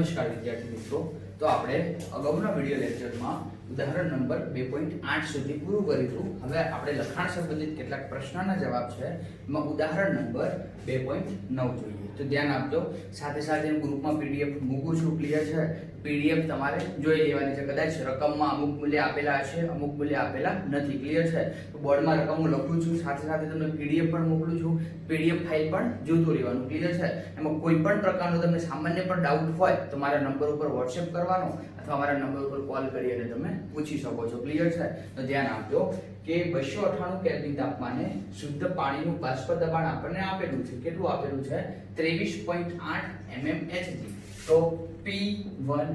નમસ્કાર વિદ્યાર્થી મિત્રો, તો આપણે અગાઉના વિડિયો લેક્ચરમાં ઉદાહરણ નંબર 2.8 સુધી પૂરું કર્યું. હવે આપણે લખાણ સંબંધિત કેટલાક પ્રશ્નોના જવાબ છે એમાં ઉદાહરણ નંબર 2.9 જોઈએ. તો ધ્યાન આપજો, સાથે સાથે હું ગ્રુપમાં પીડીએફ મૂકું છું. ક્લિયર છે? પીડીએફ તમારે જોઈ લેવાની છે. કદાચ રકમમાં અમુક મૂલ્ય આપેલા હશે, અમુક મૂલ્ય આપેલા નથી. ક્લિયર છે? તો બોર્ડમાં રકમ હું લખું છું, સાથે સાથે તમને પીડીએફ પણ મોકલું છું. પીડીએફ ફાઇલ પણ જોતું રહેવાનું. ક્લિયર છે? એમાં કોઈ પણ પ્રકારનો તમને સામાન્ય પણ ડાઉટ હોય તો મારા નંબર ઉપર વોટ્સએપ કરવાનો અથવા મારા નંબર ઉપર કોલ કરી અને તમે પૂછી શકો છો. ક્લિયર છે? તો ધ્યાન આપજો કે 298 કેલ્વિન તાપમાને શુદ્ધ પાણીનું બાષ્પ દબાણ આપણને આપેલું છે. કેટલું આપેલું છે? 23.8 mmHg. તો P10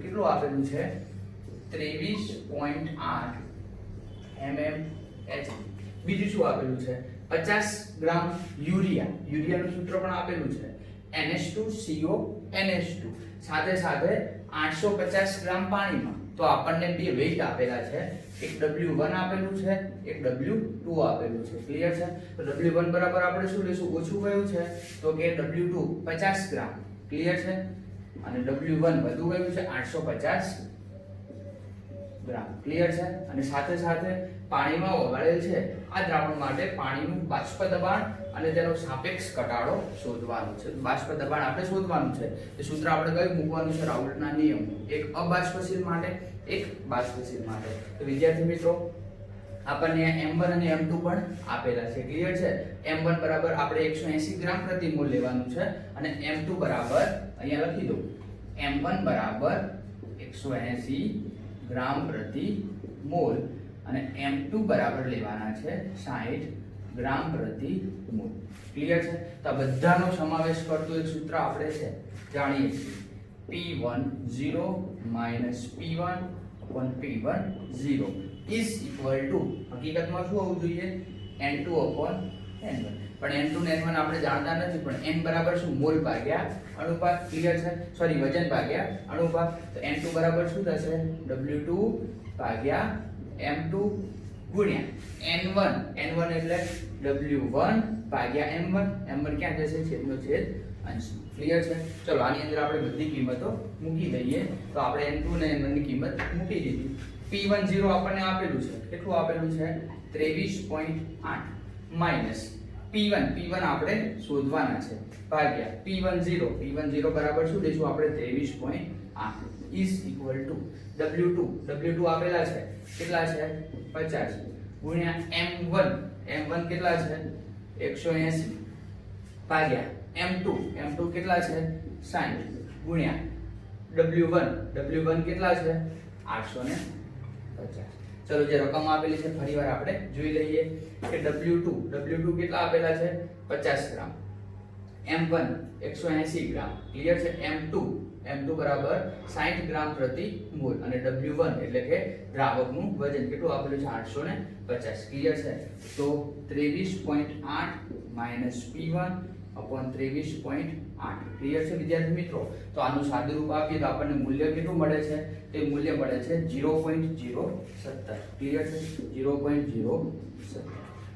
કેટલું આપેલું છે? 23.8 mmHg. બીજું શું આપેલું છે? 50 ગ્રામ યુરિયા. યુરિયાનું સૂત્ર પણ આપેલું છે, NH2CO NH2. સાથે સાથે 850 ગ્રામ પાણીમાં. તો આપણને બે વેઇટ આપેલા છે, એક W1 આપેલું છે, એક W2 આપેલું છે. ક્લિયર છે? તો W1 બરાબર આપણે શું લેશું? ઓછું કયું છે? તો કે W2 50 ગ્રામ. ક્લિયર છે? અને W1 વધુ કયું છે? 850 ગ્રામ. ક્લિયર છે? અને સાથે સાથે પાણીમાં ઓગાળેલ છે આ દ્રાવણ માટે પાણીનું બાષ્પ દબાણ અને તેનો સાપેક્ષ ઘટાડો શોધવાનું છે. બાષ્પ દબાણ આપણે શોધવાનું છે. એ સૂત્ર આપણે કયું મૂકવાનું છે? રાઉલ્ટના નિયમ. એક અબાષ્પશીલ માટે, એક બાષ્પશીલ માટે. તો વિદ્યાર્થી મિત્રો, આપણને M1 અને M2 પણ આપેલા છે. ક્લિયર છે? M1 બરાબર આપણે 180 ગ્રામ પ્રતિ મોલ લેવાનું છે અને M2 બરાબર અહીંયા લખી દો. M1 બરાબર 180 ગ્રામ પ્રતિ મોલ અને M2 બરાબર લેવાના છે 60 ગ્રામ પ્રતિ મોલ. ક્લિયર છે? તો આ બધાનો સમાવેશ કરતું એક સૂત્ર આપણે છે જાણીએ છીએ, P10 P1 P10 is equal to, હકીકતમાં શું હોવું જોઈએ? N2 N1. પણ N2 ને N1 આપણે જાણતા નથી, પણ N બરાબર શું? મોલ ભાગ્યા અનુપાત. ક્લિયર છે? સોરી, વજન ભાગ્યા અનુપાત. તો N2 બરાબર શું થશે? W2 ભાગ્યા M2 ગુણ્યા N1. N1 એટલે W1 ભાગ્યા M1. M1 ક્યાં જશે? છેદનો છેદ અંશ. ક્લિયર છે? ચલો આની અંદર આપણે બધી કિંમતો મૂકી દઈએ. તો આપણે N2 અને N1 ની કિંમત મૂકી દીધી. P10 આપણને આપેલું છે. કેટલું આપેલું છે? 23.8 માઈનસ P1 આપણે શોધવાના છે ભાગ્યા P10 બરાબર શું લઈશું આપણે? 23.8 is equal to W2 આપેલા છે, કેટલા છે? 50 ગુણ્યા M1 કેટલા છે? 180 ભાગ્યા M2 કેટલા છે? 60 ગુણ્યા W1 કેટલા છે? 850. ચલો જે રકમ આપેલી છે ફરીવાર આપણે જોઈ લઈએ કે W2 કેટલા આપેલા છે? 50 ગ્રામ. M1 180 ગ્રામ. ક્લિયર છે? M2 બરાબર 60 ગ્રામ પ્રતિ મોલ અને W1 એટલે કે દ્રાવકનું વજન કેટલું આપેલું છે? 850. ક્લિયર છે? તો 23.8 માઈનસ P1 upon 23.8. ક્લિયર છે વિદ્યાર્થી મિત્રો? તો આનું સાદુરૂપ આપીએ તો આપણને મૂલ્ય કેટલું મળે છે? તે મૂલ્ય મળે છે 0.017. ક્લિયર છે? 0.017.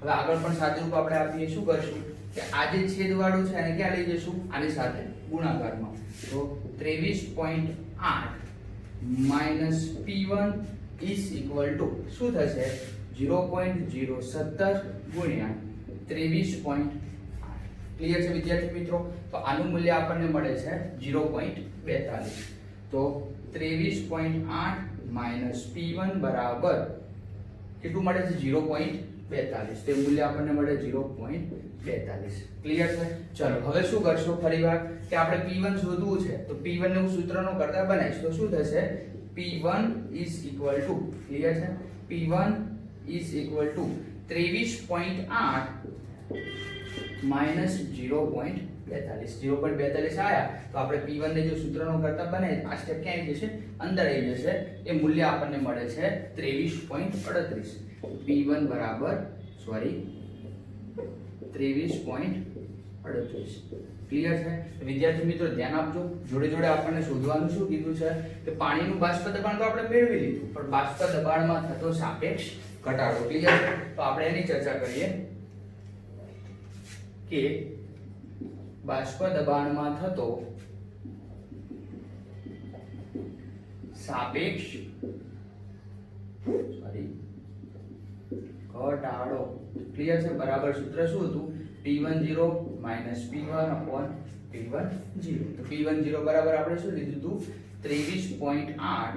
હવે આગળ પણ સાદુરૂપ આપણે આપીએ. શું કરશું કે આ જે છેદવાળું છે એને ક્યાં લઈ જઈશું? આની સાથે ગુણાકારમાં. તો 23.8 minus P1 is equal to શું થશે? 0.017 ગુણ્યા 23.8. ક્લિયર છે વિદ્યાર્થી મિત્રો? તો આનું મૂલ્ય આપણને મળે છે 0.42. તો 23.8 માઈનસ P1 બરાબર કેટલું મળે છે? 0.42. તે મૂલ્ય આપણને મળે 0.42. ક્લિયર છે? ચલો હવે શું કરશો ફરીવાર કે આપણે P1 શોધવું છે. તો P1 ને હું સૂત્રનો કરતા બનાવીશ. તો શું થશે? P1 is equal to, clear છે? P1 is equal to 23.8 minus 0.42 આયા. તો આપણે P1 ને જો સૂત્રનો કરતા બનાવીએ આ સ્ટેપ ક્યાં આવી જશે? અંદર આવી જશે. એ મૂલ્ય આપણને મળે છે 23.38. P1 બરાબર 23.38. ક્લિયર છે? વિદ્યાર્થી મિત્રો ધ્યાન આપજો. જોડે જોડે આપણને શોધવાનું શું કીધું છે કે પાણીનું બાષ્પ દબાણ તો આપણે મેળવી લીધું, પણ બાષ્પ દબાણમાં થતો સાપેક્ષ ઘટાડો. ક્લિયર છે? તો આપણે એની ચર્ચા કરીએ કે બાષ્પ દબાણમાં થતો સાપેક્ષ ઘટાડો ક્લિયર છે બરાબર સૂત્ર શું હતું P10 P1 P10 તો P10 બરાબર આપણે શું લીધું હતું 23.8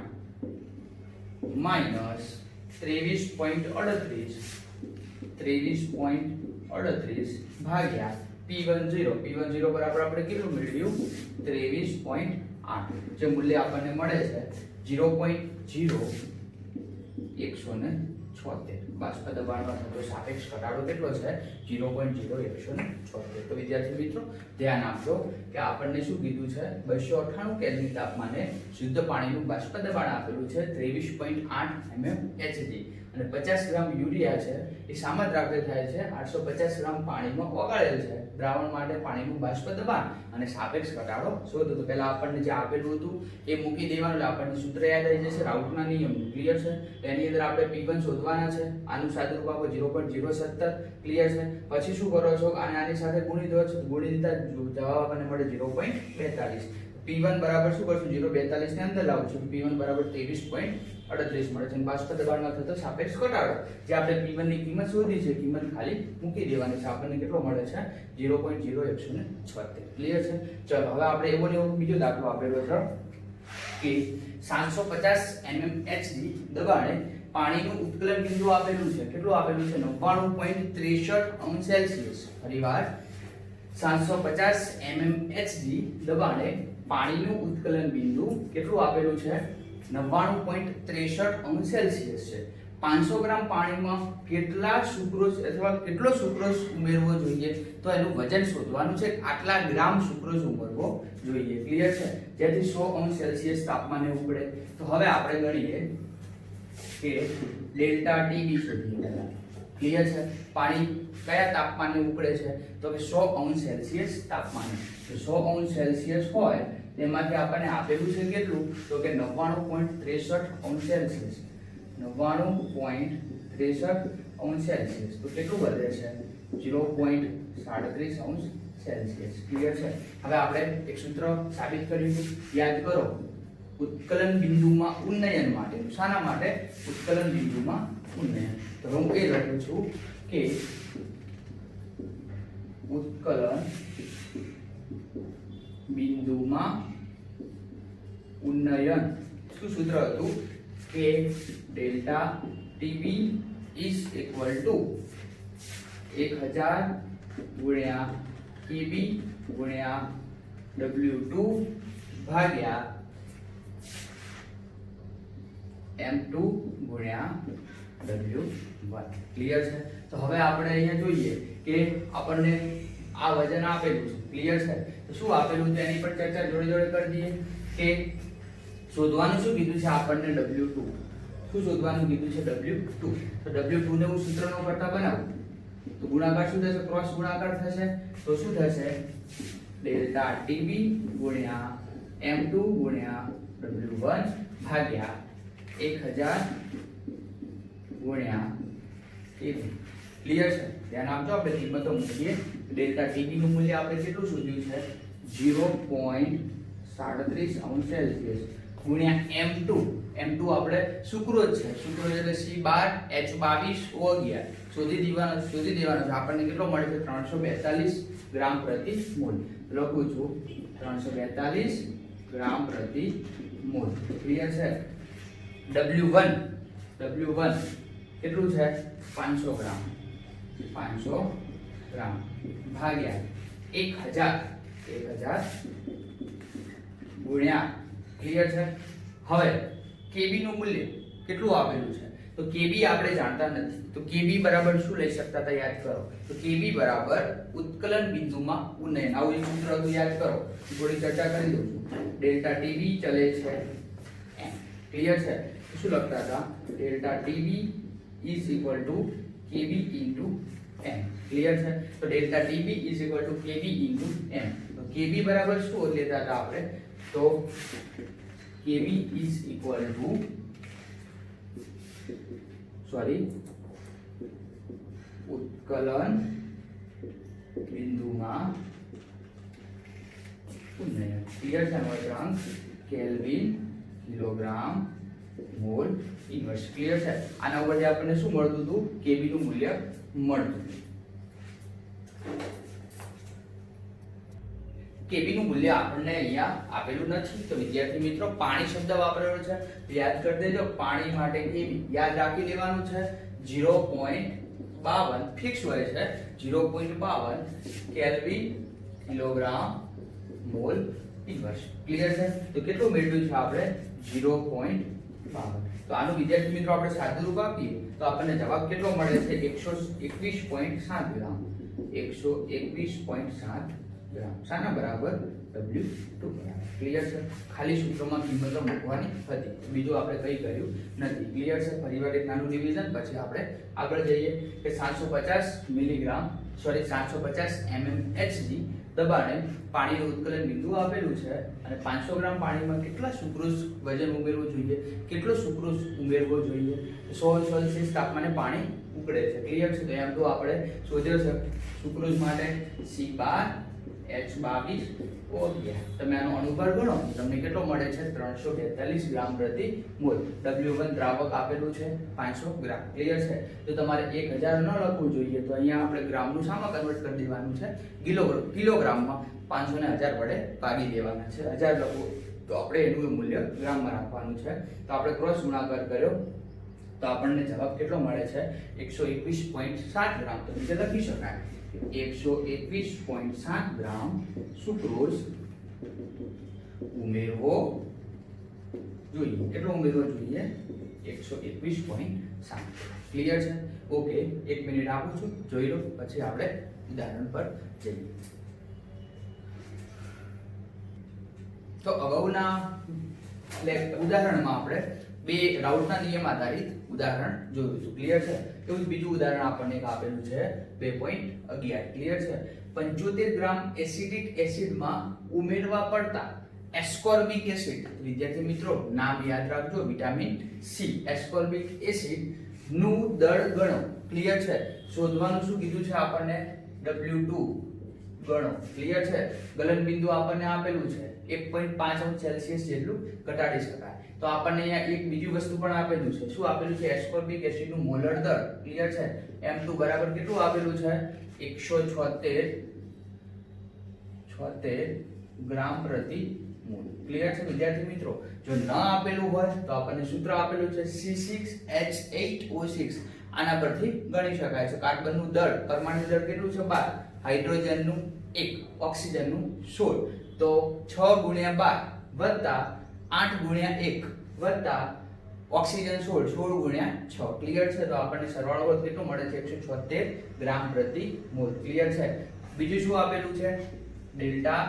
માઈનસ 23.38 ભાગ્યા P10 બરાબર આપણે કેટલું મેળવ્યું 23.8 જે મૂલ્ય આપણને મળે છે 0.0176 બાષ્પ દબાણમાં થતો સાપેક્ષ ઘટાડો કેટલો છે 0.0176 તો વિદ્યાર્થી મિત્રો ધ્યાન આપજો કે આપણને શું કીધું છે 298 કેલ્વિન તાપમાને શુદ્ધ પાણીનું બાષ્પ દબાણ આપેલું છે 23.8 mmHg અને 50 ગ્રામ યુરિયા છે એ સામદ્રાવ્ય થાય છે 850 ગ્રામ પાણીમાં ઓગાળેલ છે દ્રાવણ માટે પાણીનું બાષ્પ દબાણ અને સાપેક્ષ ઘટાડો શોધો તો પહેલા આપણને જે આપેલું હતું એ મૂકી દેવાનું એટલે આપણને સૂત્ર યાદ આવી જશે રાઉટના નિયમ ક્લિયર છે એની અંદર આપણે P1 શોધવાના છે આનું સાદુરૂપ આપો 0.070 ક્લિયર છે પછી શું કરો છો અને આની સાથે ગુણી દો છો ગુણી દીધા જવાબ આપણને મળે 0.42 P1 બરાબર શું કરશું 0.42 ને અંદર લાવું છું P1 બરાબર 23.38 મળે છે અને બાષ્પ દબાણમાં થતો સાપેક્ષ ઘટાડો જે આપણે P1 ની કિંમત શોધી છે કિંમત ખાલી મૂકી દેવાની છે આપણને કેટલો મળે છે 0.0176 ક્લિયર છે ચલો હવે આપણે એવો ને એવો બીજો દાખલો આપેલો છે કે 750 mmHg દબાણે પાણીનું ઉત્કલન બિંદુ આપેલું છે કેટલું આપેલું છે 99.63°C ફરીવાર 750 mmHg દબાણે પાણીનું ઉત્કલન બિંદુ કેટલું આપેલું છે 99.63°C છે 500 ગ્રામ પાણીમાં કેટલા સુક્રોઝ અથવા કેટલો સુક્રોઝ ઉમેરવો જોઈએ તો એનું વજન શોધવાનું છે આટલા ગ્રામ સુક્રોઝ ઉમેરવો જોઈએ ક્લિયર છે જેથી 100°C તાપમાને ઉકળે તો હવે આપણે ગણીએ કે ડેલ્ટા ટીબી શોધીએ ક્લિયર છે પાણી કયા તાપમાને ઉકળે છે તો કે 100°C તાપમાને તો 100°C હોય તેમાંથી આપણને આપેલું છે કેટલું તો કે 99.63°C 99.63°C તો કેટલું વધે છે 0.37°C ક્લિયર છે હવે આપણે એક સૂત્ર સાબિત કર્યું યાદ કરો ઉત્કલન બિંદુમાં ઉન્નયન માટે શાના માટે ઉત્કલન બિંદુમાં ઉન્નયન તો હું એ લખું છું કે ઉત્કલન બિંદુમાં ઉન્નયન શું સૂત્ર હતું કે delta TB is equal to 1000 ગુણ્યા કેબી ગુણ્યા W2 ભાગ્યા M2 ગુણ્યા W1 ક્લિયર છે તો હવે આપણે અહીંયા જોઈએ કે આપણને આ વજન આપેલું છે ક્લિયર છે તો શું આપેલું છે એની પર ચર્ચા જોડે જોડે કરી દઈએ કે શોધવાનું શું કીધું છે આપણને W2 શું શોધવાનું કીધું છે W2 તો W2 ને હું સૂત્રનો કરતા બનાવું તો ગુણાકાર શું થશે ક્રોસ ગુણાકાર થશે તો શું થશે ડેલ્ટા ટીબી ગુણ્યા M2 ગુણ્યા W1 ભાગ્યા 1000 ગુણ્યા કેબી ક્લિયર છે ધ્યાન આપજો આપણે કિંમતો મૂકીએ ડેલ્ટા ટીબી નું મૂલ્ય આપણે કેટલું શોધ્યું છે 0.37°C ગુણ્યા M2 આપણે સુક્રોઝ છે સુક્રોઝ એટલે C12H22O11 શોધી દેવાનો છે આપણને કેટલો મળે છે 342 ગ્રામ પ્રતિ મોલ લખું છું 342 ગ્રામ પ્રતિ મોલ ક્લિયર છે W1 કેટલું છે 500 ગ્રામ ભાગ્યા 1000 ગુણ્યા ક્લિયર છે હવે Kb નું મૂલ્ય કેટલું આપેલું છે તો Kb આપણે જાણતા નથી તો Kb બરાબર શું લઈ શકતા હતા યાદ કરો તો Kb બરાબર ઉત્કલન બિંદુમાં ઉન્નયન આવું એક સૂત્ર હતું યાદ કરો થોડી ચર્ચા કરી દઉં છું ડેલ્ટા Tb ચલે છે m ક્લિયર છે શું લખતા હતા delta Tb is equal to Kb into m clear છે તો delta Tb is equal to Kb into m તો Kb બરાબર શું લેતા હતા આપણે તો Kb is equal to ઉત્કલન બિંદુમાં ઉન્નયન ક્લિયર છે અમુક kelvin kilogram mall inverse. Clear છે? આના ઉપરથી આપણને શું મળતું હતું? Kb નું મૂલ્ય મળતું. Kb નું મૂલ્ય આપણને અહીંયા આપેલું નથી, તો વિદ્યાર્થી મિત્રો પાણી શબ્દ વાપરેલો છે, યાદ કરી દેજો. પાણી માટે Kb યાદ રાખી લેવાનું છે. 0.52 ફિક્સ હોય છે. 0.52 kelvin kilogram mall inverse. Clear છે? તો કેટલું મેળવ્યું છે આપણે? 0.52. તો આનું વિદ્યાર્થી મિત્રો આપણે સાદું રૂપ આપીએ તો આપણને જવાબ કેટલો મળે છે? 121.7 ગ્રામ. 121.7 ગ્રામ. શાના બરાબર? W2 બરાબર. ક્લિયર છે? ખાલી સૂત્રમાં કિંમતો મૂકવાની હતી, બીજું આપણે કંઈ કર્યું નથી. ક્લિયર છે? ફરીવાર એક નાનું રિવિઝન, પછી આપણે આગળ જઈએ કે 750 મિલીગ્રામ 750 mmHg દબાણે પાણીનું ઉત્કલન બિંદુ આપેલું છે અને 500 ગ્રામ પાણીમાં કેટલા સુક્રોઝ વજન ઉમેરવું જોઈએ? કેટલો સુક્રોઝ ઉમેરવો જોઈએ? 100 સેલ્સિયસ તાપમાને પાણી ઉકળે છે. ક્લિયર છે? તો એમ તો આપણે શોધ્યો છે સુક્રોઝ માટે C12H22O2. તમે આનો અનુભાર ગણો તમને કેટલો મળે છે? 342 ગ્રામ પ્રતિ મોલ. W1 દ્રાવક આપેલું છે 500 ગ્રામ. ક્લિયર છે? તો તમારે 1000 ન લખવું જોઈએ, તો અહીંયા આપણે ગ્રામનું શામાં કન્વર્ટ કરી દેવાનું છે? કિલોગ્રામમાં. 500 ને 1000 વડે ભાગી દેવાના છે. 1000 લખવું તો આપણે એનું મૂલ્ય ગ્રામમાં રાખવાનું છે. તો આપણે ક્રોસ ગુણાકાર કર્યો તો આપણને જવાબ કેટલો મળે છે? 121.7 ગ્રામ. તો નીચે લખી શકાય 121.7 ગ્રામ સુક્રોઝ ઉમેરવો જોઈએ. કેટલો ઉમેરવો જોઈએ? 121.7. ક્લિયર છે? ઓકે, 1 મિનિટ આપું છું, જોઈ લો, પછી આપણે ઉદાહરણ પર જઈએ. તો અગાઉના ઉદાહરણમાં આપણે બે રાઉટના નિયમ આધારિત ઉદાહરણ જોયું હતું. ક્લિયર છે? એવું બીજું ઉદાહરણ આપણને એક આપેલું છે 2.11. ક્લિયર છે? 75 ગ્રામ એસિડિક એસિડમાં ઉમેરવા પડતા એસ્કોર્બિક એસિડ. વિદ્યાર્થી મિત્રો નામ યાદ રાખજો, વિટામિન સી. એસ્કોર્બિક એસિડ નું દળ ગણો. ક્લિયર છે? શોધવાનું શું કીધું છે આપણને? W2 ગણો. ક્લિયર છે? ગલન બિંદુ આપણને આપેલું છે 1.5 સેલ્સિયસ જેટલું ઘટાડી શકાય. તો આપણને અહીંયા એક બીજી વસ્તુ પણ આપેલું છે. શું આપેલું છે? એસ્કોર્બિક એસિડનું મોલર દળ. ક્લિયર છે? M2 બરાબર કેટલું આપેલું છે? 176 ગ્રામ પ્રતિ મોલ. ક્લિયર છે વિદ્યાર્થી મિત્રો? જો ન આપેલું હોય તો આપણને સૂત્ર આપેલું છે C6H8O6. આના પરથી ગણી શકાય છે. કાર્બનનું દળ, પરમાણુ દળ કેટલું છે? 12. હાઇડ્રોજનનું 1, ઓક્સિજનનું 16. તો 6 ગુણ્યા 12 વત્તા 8 ગુણ્યા 1 વત્તા ઓક્સિજન 16, 16 ગુણ્યા 6. ક્લિયર છે? તો આપણને સરવાળો કેટલો મળે છે? 176 ગ્રામ પ્રતિ મોલ. ક્લિયર છે? બીજું શું આપેલું છે? Delta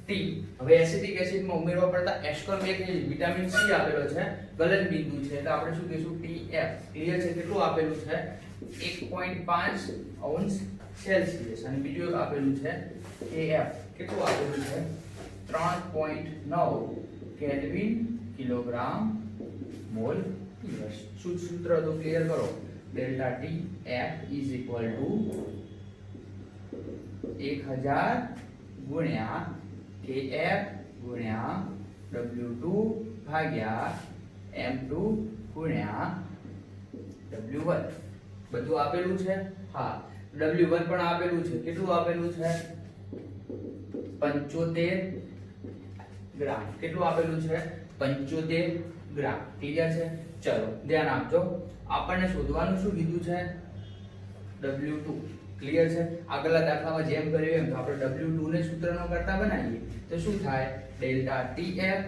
T. હવે એસિડિક એસિડમાં ઉમેરવા પડતા એસ્કોર્બિક એસિડ વિટામિન સી આપેલો છે, ગલન બિંદુ છે, તો આપણે શું કહીશું? TF. ક્લિયર છે? કેટલું આપેલું છે? 1.5 અંશ સેલ્સિયસ. અને બીજું એક આપેલું છે KF. કેટલું આપેલું છે? 3.9 કેલ્વિન કિલોગ્રામ મોલ ઇન્વર્સ. શું સૂત્ર તો ક્લિયર કરો. Delta T F is equal to 1000 ગુણ્યા KF ગુણ્યા W2 ભાગ્યા M2 ગુણ્યા W1. બધું આપેલું છે? હા. W1 પણ આપેલું છે. કેટલું આપેલું છે? 75 ગ્રામ. કેટલું આપેલું છે? 75 ગ્રામ. ક્લિયર છે? ચલો ધ્યાન આપજો. આપણને શોધવાનું શું કીધું છે? W2. ક્લિયર છે? આગળના દાખલામાં જેમ કર્યું એમ આપણે W2 ને સૂત્રનો કરતા બનાવીએ તો શું થાય? ડેલ્ટા TF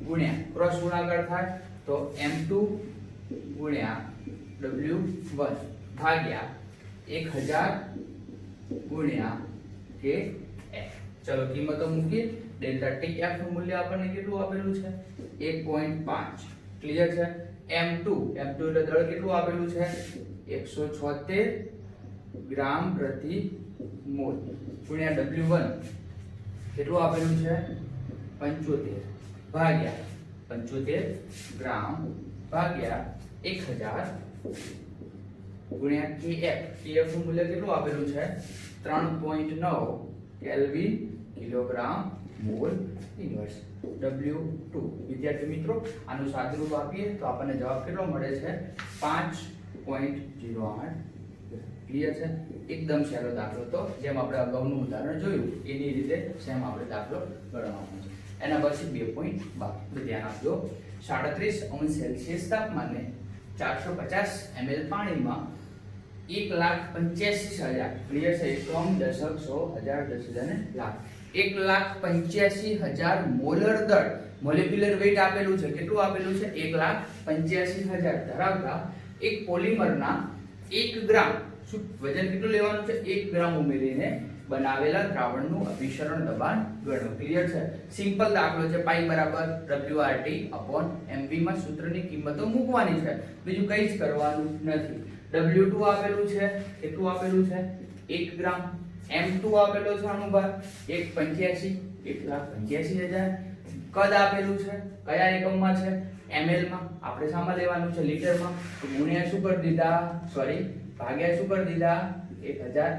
ગુણ્યા ક્રોસ ગુણાકાર થાય તો M2 ગુણ્યા W1 ભાગ્યા 1000 ગુણ્યા KF. ચલો કિંમતો મૂકીએ. ડેલ્ટા TF નું મૂલ્ય આપણને કેટલું આપેલું છે? 1.5. ક્લિયર છે? M2 એટલે દળ કેટલું આપેલું છે? 176 ગ્રામ પ્રતિ મોલ ગુણ્યા W1 કેટલું આપેલું છે? 75 ભાગ્યા 75 ગ્રામ ભાગ્યા 1000 ગુણ્યા KF. KF નું મૂલ્ય કેટલું આપેલું છે? 3.9 kelvin kilogram mall inverse W2 વિદ્યાર્થી મિત્રો આનું સાદુરૂપ આપીએ તો આપણને જવાબ કેટલો મળે છે 5.08 ક્લિયર છે એકદમ સહેલો દાખલો તો જેમ આપણે અગાઉનું ઉદાહરણ જોયું એની રીતે સેમ આપણે દાખલો ગણવાનો છે એના પછી 2.12 ધ્યાન આપજો 37°C તાપમાને 450 ml પાણીમાં 1,85,000 ક્લિયર છે એકમ દશક 100 હજાર 10,000 ને લાખ 1,85,000 મોલર દળ મોલેક્યુલર વેઇટ આપેલું છે કેટલું આપેલું છે 1,85,000 ધરાવતા એક પોલિમરના 1 ગ્રામ શું વજન કેટલું લેવાનું છે 1 ગ્રામ ઉમેરીને બનાવેલા દ્રાવણનું અભિસરણ દબાણ ગણો ક્લિયર છે સિમ્પલ દાખલો છે પાઈ બરાબર WRT/mv માં સૂત્રની કિંમતો મૂકવાની છે બીજું કંઈ જ કરવાનું નથી W2 આપેલું છે કેટલું આપેલું છે 1 ગ્રામ M2 આપેલો છે આનું ભાર 1,85,000 કદ આપેલું છે કયા એકમમાં છે ml માં આપણે શામાં લેવાનું છે લીટરમાં તો ગુણ્યા શું કરી દીધા સોરી ભાગ્યા શું કરી દીધા 1000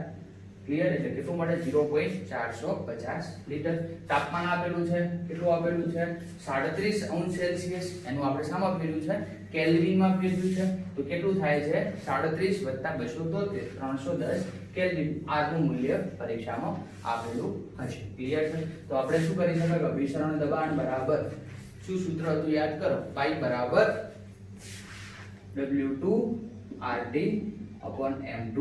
ક્લિયર એટલે કેટલું મળે 0.450 લીટર તાપમાન આપેલું છે કેટલું આપેલું છે 37°C એનું આપણે શામાં ફેરવ્યું છે કેલ્વિનમાં ફેરવ્યું છે તો કેટલું થાય છે 37 + 273 310 કેલ્વિન R નું મૂલ્ય પરીક્ષામાં આપેલું હશે ક્લિયર છે તો આપણે શું કરી શકાય અભિસરણ દબાણ બરાબર શું સૂત્ર હતું યાદ કરો પાઈ બરાબર W2 RT/M2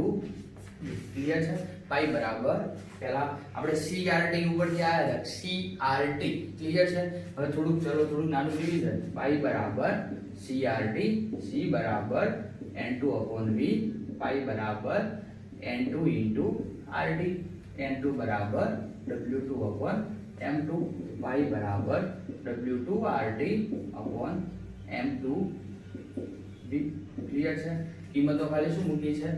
ક્લિયર છે પાઈ બરાબર પહેલા આપણે CRT ઉપરથી આવ્યા હતા CRT ક્લિયર છે હવે થોડુંક નાનું રિવિઝન પાઈ બરાબર CRT C બરાબર N2/V પાઈ બરાબર N2 * RT N2 બરાબર W2/M2 પાઈ બરાબર W2 RT/M2 V ક્લિયર છે કિંમતો ખાલી શું મૂકી છે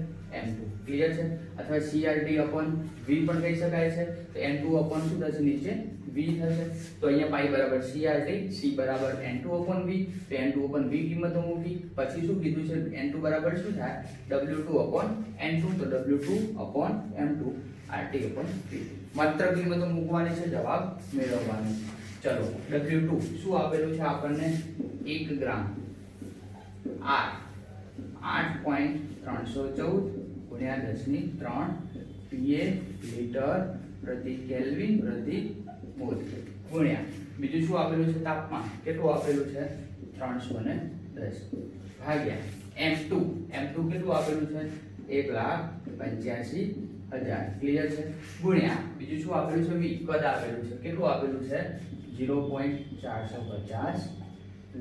M2 ક્લિયર છે અથવા CRT/V પણ કહી શકાય છે તો N2 શું થશે નીચે V થશે તો અહીંયા પાઈ બરાબર CRT C બરાબર N2/V તો N2/V કિંમતો મૂકી પછી શું કીધું છે N2 બરાબર શું થાય W2/N2 તો W2/M2 RT/V માત્ર કિંમતો મૂકવાની છે જવાબ મેળવવાનો ચલો W2 શું આપેલું છે આપણને 1 ગ્રામ R 8.314 ગુણ્યા 10⁻³ PA લીટર પ્રતિ કેલ્વિન પ્રતિ મોલ ગુણ્યા બીજું શું આપેલું છે તાપમાન કેટલું આપેલું છે 310 ભાગ્યા M2 કેટલું આપેલું છે 1,85,000 ક્લિયર છે ગુણ્યા બીજું શું આપેલું છે V કદ આપેલું છે કેટલું આપેલું છે 0.450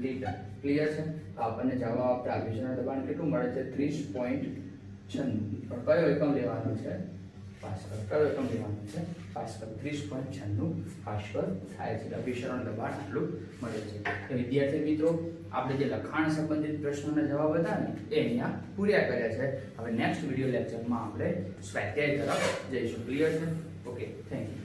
લીટર ક્લિયર છે તો આપણને જવાબ આપતા અભિસરણ દબાણ કેટલું મળે છે 30.96 પણ કયો એકમ લેવાનો છે પાસ્કલ કયો એકમ લેવાનો છે પાસ્કલ 30.96 પાસ્કલ થાય છે અભિસરણ દબાણ આટલું મળે છે તો વિદ્યાર્થી મિત્રો આપણે જે લખાણ સંબંધિત પ્રશ્નોના જવાબ હતા ને એ અહીંયા પૂર્યા કર્યા છે હવે નેક્સ્ટ વિડિયો લેક્ચરમાં આપણે સ્વાધ્યાય તરફ જઈશું ક્લિયર છે ઓકે થેન્ક યુ